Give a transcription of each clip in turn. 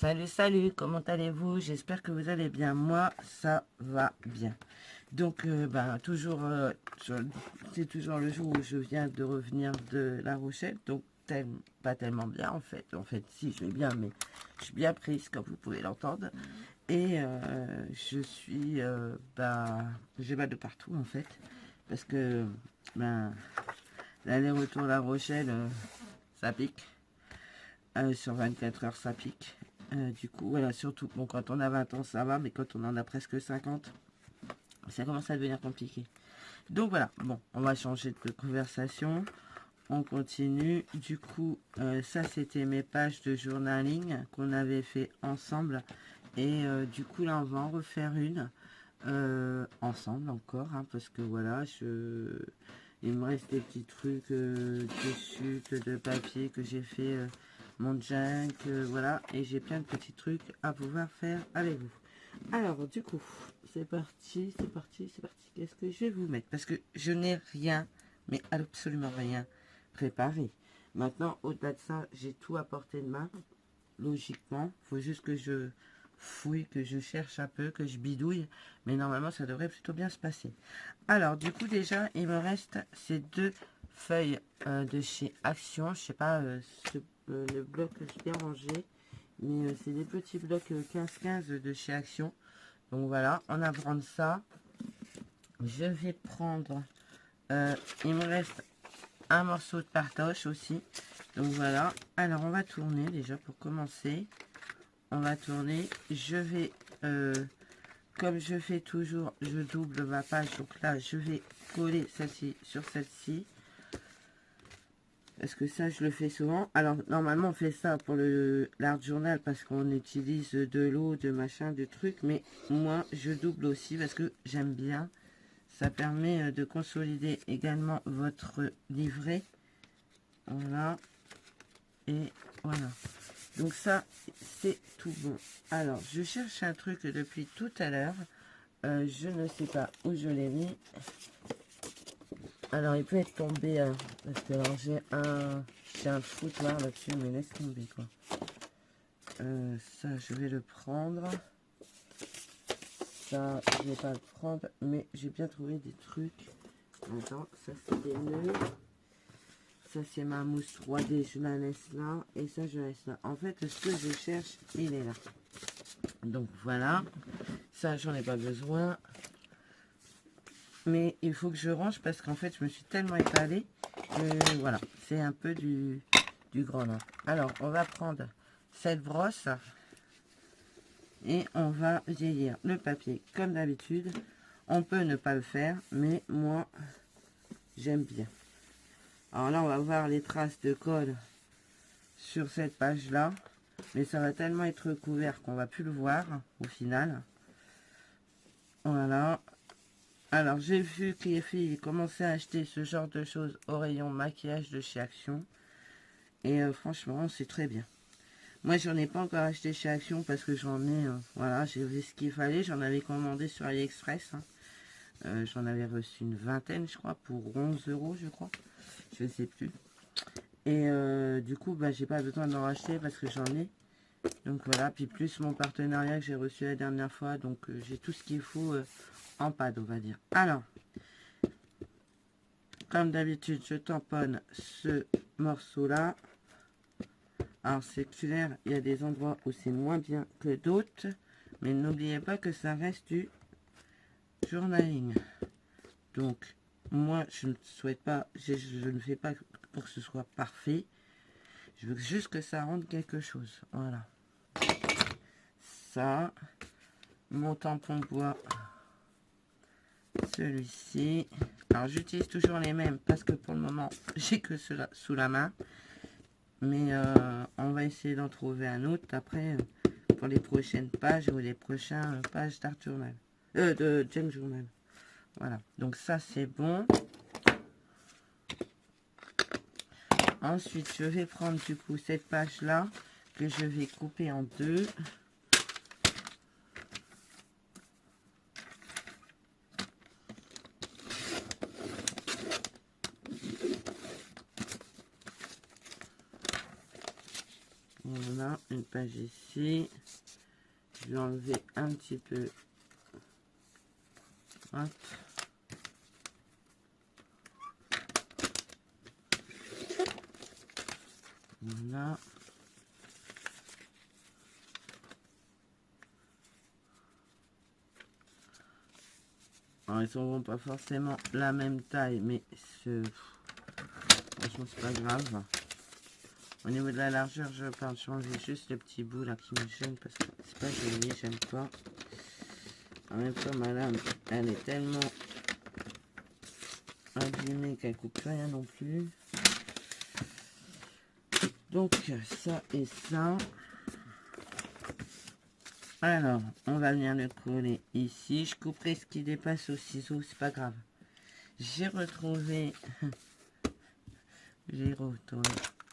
Salut, salut, comment allez-vous? J'espère que vous allez bien. Moi, ça va bien. Donc, toujours, c'est toujours le jour où je viens de revenir de La Rochelle. Donc, pas tellement bien, en fait. En fait, si, je vais bien, mais je suis bien prise, comme vous pouvez l'entendre. Et j'ai mal de partout, en fait. Parce que, ben, l'aller-retour La Rochelle, ça pique. Sur 24 heures, ça pique. Du coup, voilà, surtout, bon, quand on a 20 ans, ça va, mais quand on en a presque 50, ça commence à devenir compliqué. Donc voilà, bon, on va changer de conversation. On continue. Du coup, ça, c'était mes pages de journaling qu'on avait fait ensemble. Et du coup, là, on va en refaire une ensemble encore, hein, parce que voilà, il me reste des petits trucs de chute, de papier que j'ai fait mon junk, voilà, et j'ai plein de petits trucs à pouvoir faire avec vous. Alors, du coup, c'est parti, c'est parti, c'est parti. Qu'est-ce que je vais vous mettre? Parce que je n'ai rien, mais absolument rien préparé. Maintenant, au-delà de ça, j'ai tout à portée de main. Logiquement, il faut juste que je fouille, que je cherche un peu, que je bidouille. Mais normalement, ça devrait plutôt bien se passer. Alors, du coup, déjà, il me reste ces deux feuilles de chez Action. Je sais pas le bloc que je l'ai rangé. Mais c'est des petits blocs 15-15 de chez Action. Donc voilà, on va prendre ça. Je vais prendre... il me reste un morceau de partoche aussi. Donc voilà. Alors, on va tourner déjà pour commencer. On va tourner. Je vais... comme je fais toujours, je double ma page. Donc là, je vais coller celle-ci sur celle-ci. Parce que ça, je le fais souvent. Alors, normalement, on fait ça pour l'art journal parce qu'on utilise de l'eau, de machin, de trucs. Mais moi, je double aussi parce que j'aime bien. Ça permet de consolider également votre livret. Voilà. Et voilà. Donc ça, c'est tout bon. Alors, je cherche un truc depuis tout à l'heure. Je ne sais pas où je l'ai mis. Alors, il peut être tombé, parce que alors, j'ai un foutoir là-dessus, mais laisse tomber, quoi. Ça, je vais le prendre. Ça, je vais pas le prendre, mais j'ai bien trouvé des trucs. Attends, ça, c'est des nœuds. Ça, c'est ma mousse 3D, je la laisse là. Et ça, je la laisse là. En fait, ce que je cherche, il est là. Donc, voilà. Ça, j'en ai pas besoin. Mais il faut que je range parce qu'en fait, je me suis tellement étalée que voilà, c'est un peu du grand nom. Alors, on va prendre cette brosse et on va vieillir le papier comme d'habitude. On peut ne pas le faire, mais moi, j'aime bien. Alors là, on va voir les traces de colle sur cette page-là. Mais ça va tellement être couvert qu'on va plus le voir au final. Voilà. Alors, j'ai vu que les filles commençaient à acheter ce genre de choses au rayon maquillage de chez Action. Et franchement, c'est très bien. Moi, j'en ai pas encore acheté chez Action parce que j'en ai... voilà, j'ai vu ce qu'il fallait. J'en avais commandé sur AliExpress. Hein. J'en avais reçu une vingtaine, je crois, pour 11 €, je crois. Je ne sais plus. Et du coup, j'ai pas besoin d'en racheter parce que j'en ai. Donc voilà, puis plus mon partenariat que j'ai reçu la dernière fois. Donc j'ai tout ce qu'il faut en pad, on va dire. Alors, comme d'habitude, je tamponne ce morceau-là. Alors c'est clair, il y a des endroits où c'est moins bien que d'autres. Mais n'oubliez pas que ça reste du journaling. Donc, moi, je ne souhaite pas, je ne fais pas pour que ce soit parfait. Je veux juste que ça rende quelque chose. Voilà. Ça, mon tampon bois, celui-ci. Alors, j'utilise toujours les mêmes parce que pour le moment, j'ai que cela sous la main. Mais on va essayer d'en trouver un autre après pour les prochaines pages ou les prochaines pages d'Art Journal. De James Journal. Voilà. Donc ça, c'est bon. Ensuite, je vais prendre du coup cette page-là que je vais couper en deux. Voilà, une page ici. Je vais enlever un petit peu. Hop. Voilà. Alors, ils sont pas forcément la même taille, mais franchement, c'est pas grave. Au niveau de la largeur, je vais changer juste le petit bout là qui me gêne parce que c'est pas joli, j'aime pas. En même temps, ma lame, elle est tellement abîmée qu'elle coupe rien non plus. Donc, ça et ça. Alors, on va venir le coller ici. Je couperai ce qui dépasse au ciseau, c'est pas grave. J'ai retrouvé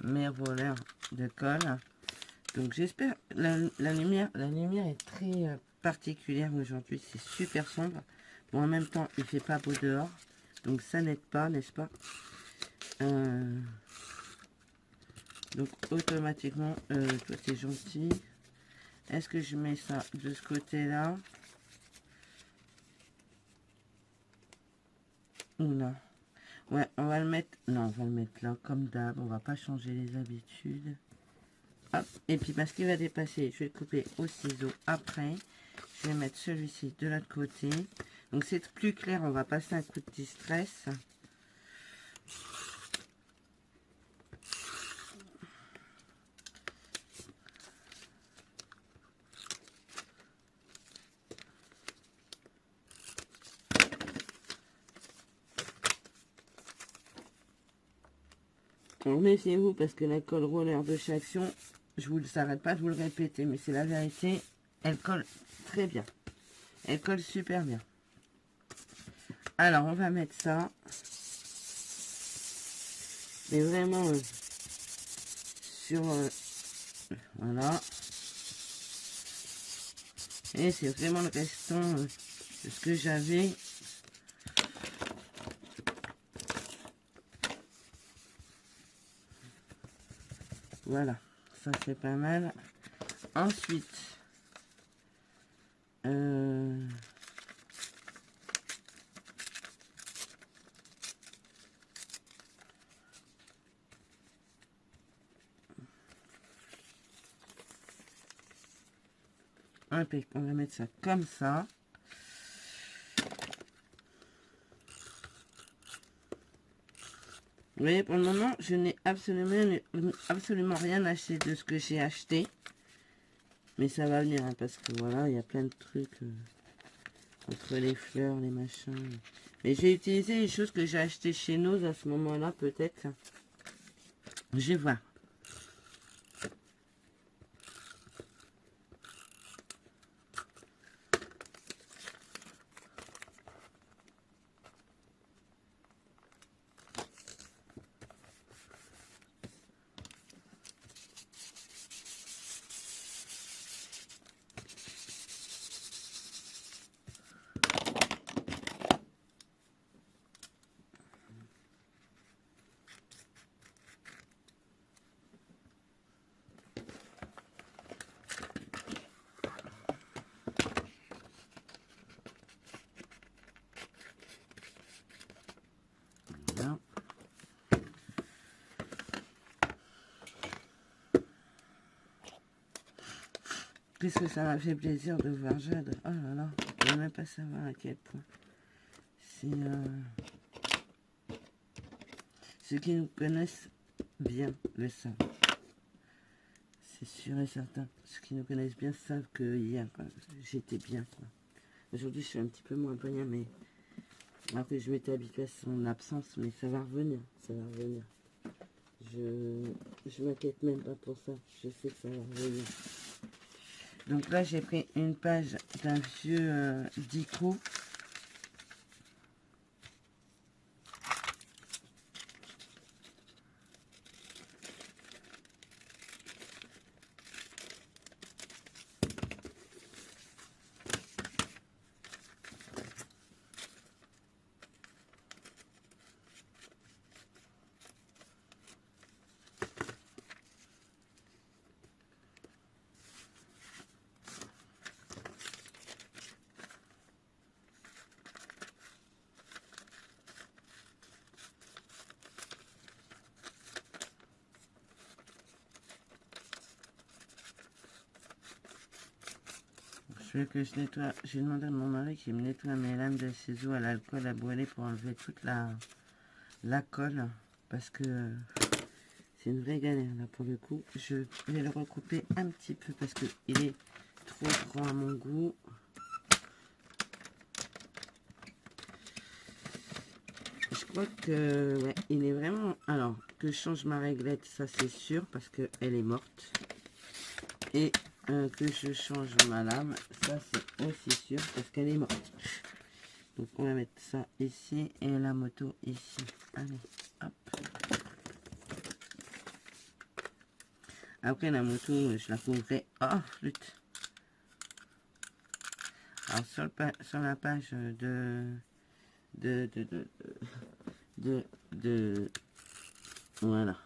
mes voleurs de colle. Donc j'espère, la lumière est très particulière aujourd'hui, c'est super sombre. Bon, en même temps, il fait pas beau dehors, donc ça n'aide pas, n'est-ce pas? Donc automatiquement, toi c'est gentil. Est-ce que je mets ça de ce côté-là? Ou non? Ouais, on va le mettre, non, on va le mettre là, comme d'hab, on va pas changer les habitudes. Hop, et puis parce qu'il va dépasser, je vais le couper au ciseau après. Je vais mettre celui-ci de l'autre côté. Donc c'est plus clair, on va passer un coup de distress. Alors méfiez-vous parce que la colle roller de chez Action, je vous le s'arrête pas de vous le répéter, mais c'est la vérité, elle colle très bien. Elle colle super bien. Alors on va mettre ça. Mais vraiment sur voilà. Et c'est vraiment le restant de ce que j'avais. Voilà, ça c'est pas mal. Ensuite, on va mettre ça comme ça. Vous voyez, pour le moment, je n'ai absolument rien acheté de ce que j'ai acheté. Mais ça va venir, hein, parce que voilà, il y a plein de trucs entre les fleurs, les machins. Mais j'ai utilisé les choses que j'ai achetées chez nous à ce moment-là, peut-être. Je vais voir. Voilà. Puisque ça m'a fait plaisir de voir Jade. Oh là là, je ne veux même pas savoir à quel point. C'est ceux qui nous connaissent bien le savent. C'est sûr et certain. Ceux qui nous connaissent bien savent que hier, j'étais bien. Aujourd'hui, je suis un petit peu moins bien, mais alors que je m'étais habituée à son absence, mais ça va revenir, ça va revenir. Je m'inquiète même pas pour ça. Je sais que ça va revenir. Donc là, j'ai pris une page d'un vieux dico. Je veux que je nettoie. J'ai demandé à mon mari qu'il me nettoie mes lames de ciseaux à l'alcool à brûler pour enlever toute la colle. Parce que c'est une vraie galère là pour le coup. Je vais le recouper un petit peu parce qu'il est trop grand à mon goût. Je crois que ouais, il est vraiment... Alors, que je change ma réglette, ça c'est sûr, parce qu'elle est morte. Et que je change ma lame, ça c'est aussi sûr, parce qu'elle est morte. Donc on va mettre ça ici, et la moto ici. Allez, hop. Après la moto, je la couvrais... Oh, flûte. Alors sur la page de voilà.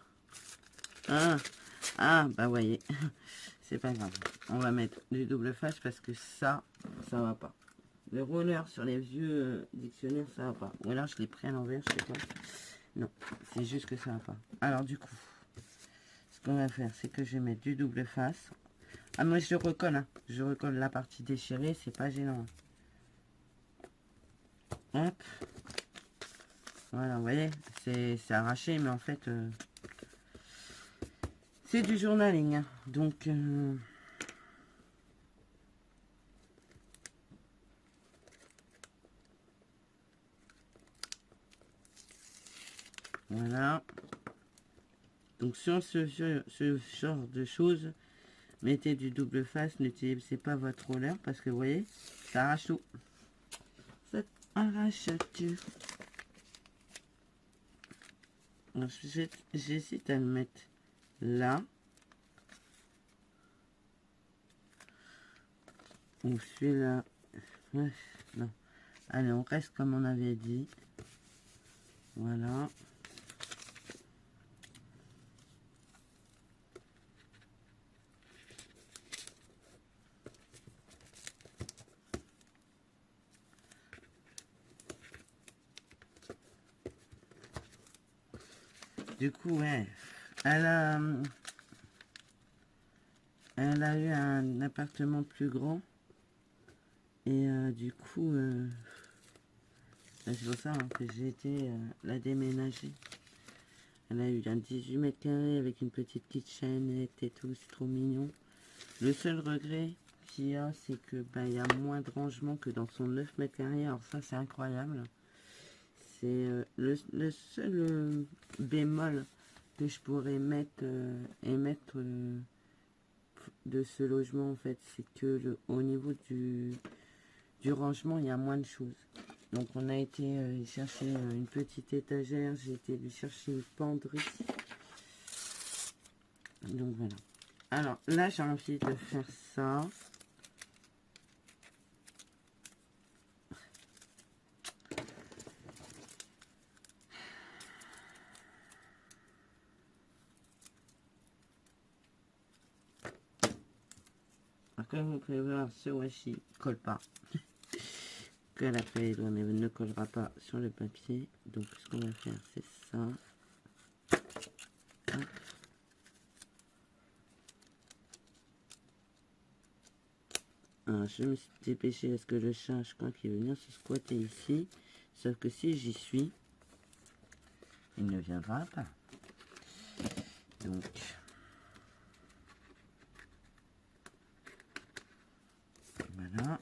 Bah voyez, c'est pas grave. On va mettre du double face parce que ça va pas. Le roller sur les vieux dictionnaires, ça va pas. Ou alors je l'ai pris à l'envers, je sais pas. Non, c'est juste que ça va pas. Alors du coup, ce qu'on va faire, c'est que je vais mettre du double face. Ah moi je recolle, hein. Je recolle la partie déchirée, c'est pas gênant. Hop. Voilà, vous voyez, c'est arraché, mais en fait, c'est du journaling. Hein. Donc, voilà. Donc, sur ce genre de choses, mettez du double face, n'utilisez pas votre roller, parce que vous voyez, ça arrache tout. Ça arrache tout. J'hésite à le mettre là. Ou celui-là. Ouais, non. Allez, on reste comme on avait dit. Voilà. Du coup, ouais. Elle a eu un appartement plus grand. Et du coup, c'est pour ça hein, que j'ai été la déménager. Elle a eu un 18 mètres carrés avec une petite kitchenette et tout, c'est trop mignon. Le seul regret qu'il y a, c'est que il y a moins de rangement que dans son 9 mètres carrés. Alors ça, c'est incroyable. C'est le seul bémol que je pourrais mettre de ce logement, en fait, c'est que au niveau du rangement, il y a moins de choses. Donc on a été chercher une petite étagère, j'ai été lui chercher une penderie. Donc voilà. Alors là j'ai envie de faire ça. Alors, comme vous pouvez voir, ce washi colle pas. Que la feuille doigt, mais ne collera pas sur le papier. Donc ce qu'on va faire c'est ça. Hop. Alors, je me suis dépêché parce que le chat, je crois qu'il veut venir se squatter ici. Sauf que si j'y suis, il ne viendra pas. Donc, voilà.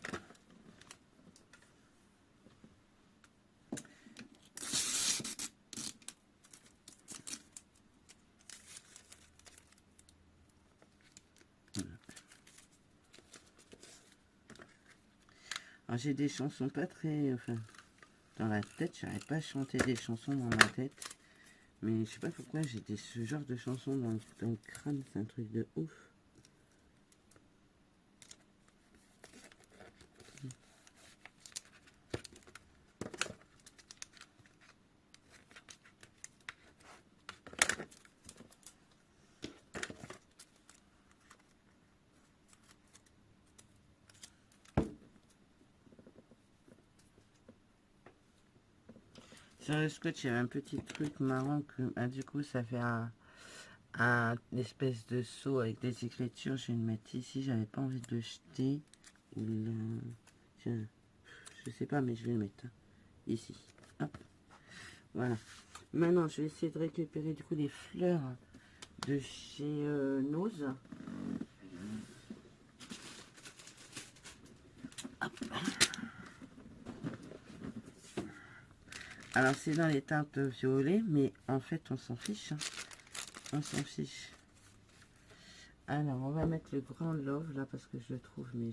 Alors, j'ai des chansons pas très... Enfin, dans la tête, j'arrive pas à chanter des chansons dans ma tête. Mais je sais pas pourquoi j'ai ce genre de chansons dans le crâne, c'est un truc de ouf. Sur le scotch, il y avait un petit truc marrant que du coup ça fait un espèce de seau avec des écritures. Je vais le mettre ici, j'avais pas envie de le jeter. Tiens, je sais pas, mais je vais le mettre ici. Hop, voilà. Maintenant, je vais essayer de récupérer du coup les fleurs de chez Nose. Alors, c'est dans les teintes violet, mais en fait, on s'en fiche. Hein. On s'en fiche. Alors, on va mettre le Grand Love, là, parce que je le trouve, mais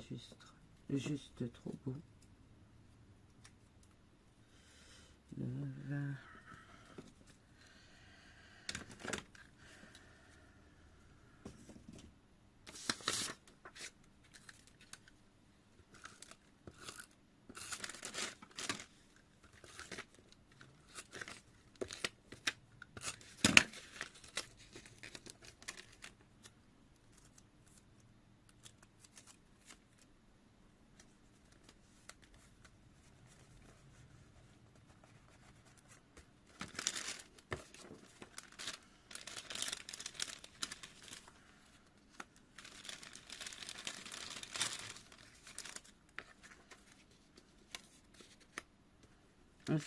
juste trop beau. Love.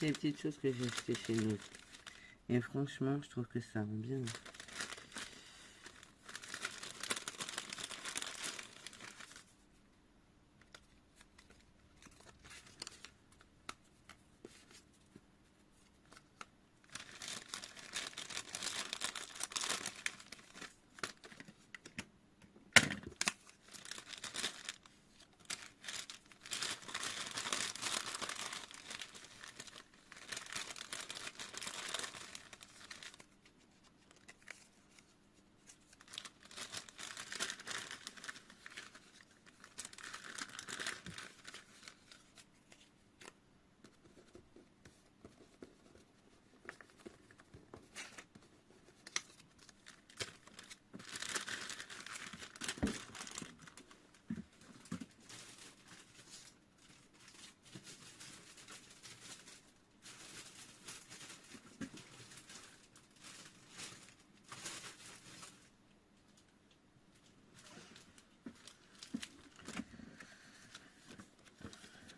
C'est les petites choses que j'ai achetées chez nous. Et franchement, je trouve que ça rend bien.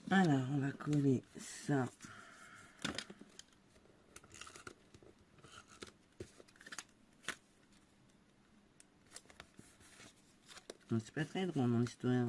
Alors, on va coller ça. C'est pas très drôle mon histoire.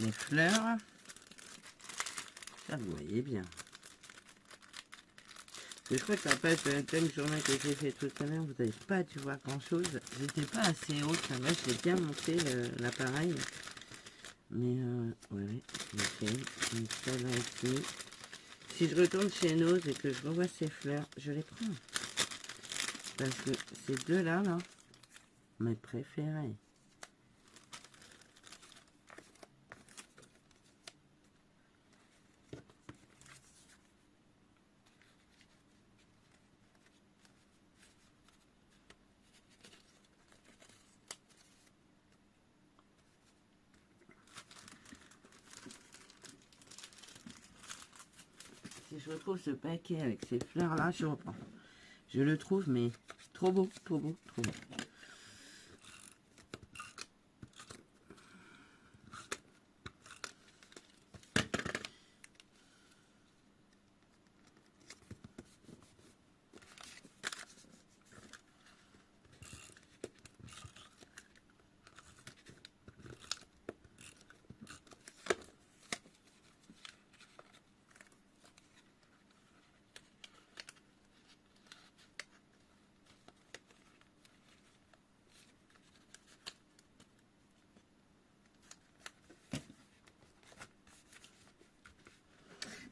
Les fleurs. Ça, vous voyez bien. Je crois que la page de thème journal que j'ai fait tout à l'heure, vous n'avez pas dû voir grand chose. J'étais pas assez haute, là-bas, j'ai bien monté l'appareil. Mais ouais, ok. Donc ça là aussi. Si je retourne chez Nose et que je revois ces fleurs, je les prends. Parce que ces deux-là, là, mes préférés. Si je retrouve ce paquet avec ces fleurs-là, je reprends. Je le trouve, mais trop beau, trop beau, trop beau.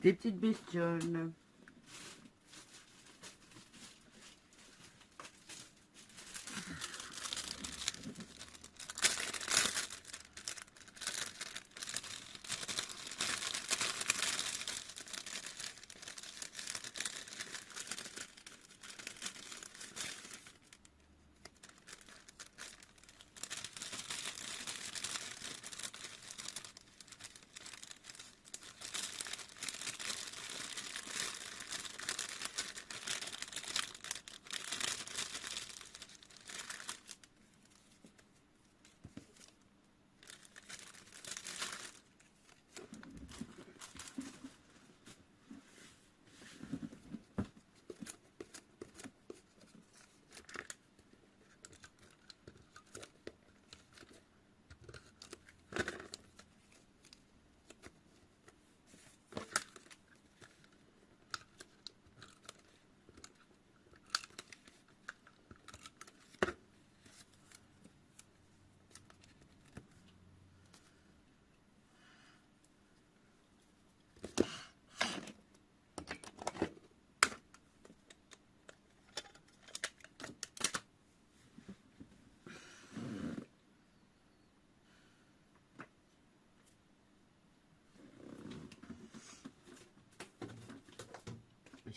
Des petites bestioles.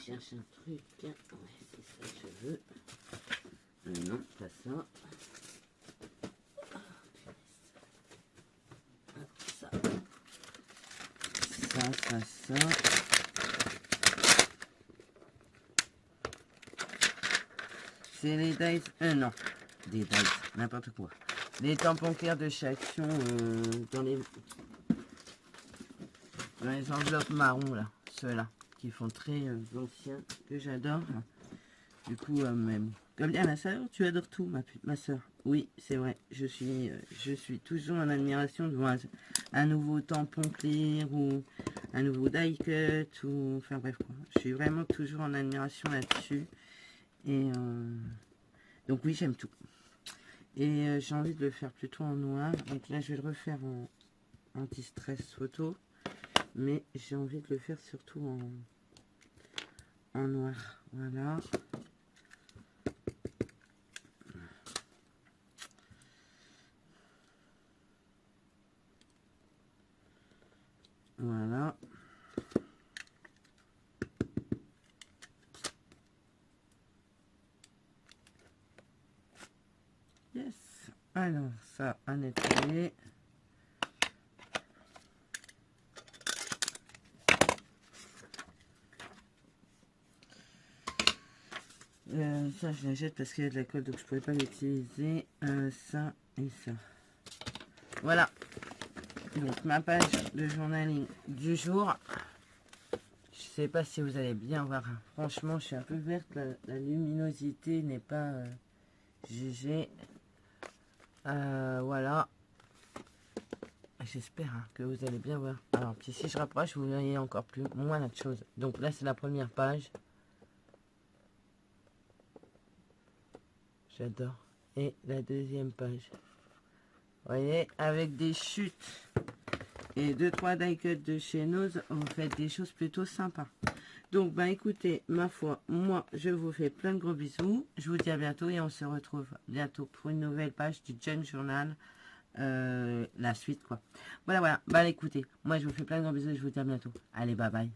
cherche un truc. Ouais, c'est ça que je veux. Non, pas ça. Ça. Ça. C'est les dice. Non. Des dice. N'importe quoi. Les tampons clairs de chez Action dans les enveloppes marron là. Ceux-là. Qui font très anciens. Que j'adore. Du coup, même. Comme dit ma soeur, tu adores tout, ma soeur. Oui, c'est vrai. Je suis toujours en admiration devant un nouveau tampon clair ou un nouveau die cut ou enfin bref quoi. Je suis vraiment toujours en admiration là-dessus. Et donc oui, j'aime tout. Et j'ai envie de le faire plutôt en noir. Donc là, je vais le refaire en anti-stress photo. Mais j'ai envie de le faire surtout en noir. Voilà. Voilà. Yes. Alors, ça à nettoyer. Ça, je la jette parce qu'il y a de la colle, donc je ne pourrais pas l'utiliser. Ça et ça. Voilà. Donc, ma page de journaling du jour. Je sais pas si vous allez bien voir. Franchement, je suis un peu verte. La luminosité n'est pas GG. Voilà. J'espère que vous allez bien voir. Alors, puis si je rapproche, vous voyez encore plus moins de choses. Donc là, c'est la première page. J'adore. Et la deuxième page. Vous voyez, avec des chutes et 2-3 die cuts de chez Nose, vous faites des choses plutôt sympas. Donc, bah écoutez, ma foi, moi, je vous fais plein de gros bisous. Je vous dis à bientôt et on se retrouve bientôt pour une nouvelle page du Junk Journal. La suite, quoi. Voilà. Bah écoutez, moi, je vous fais plein de gros bisous et je vous dis à bientôt. Allez, bye bye.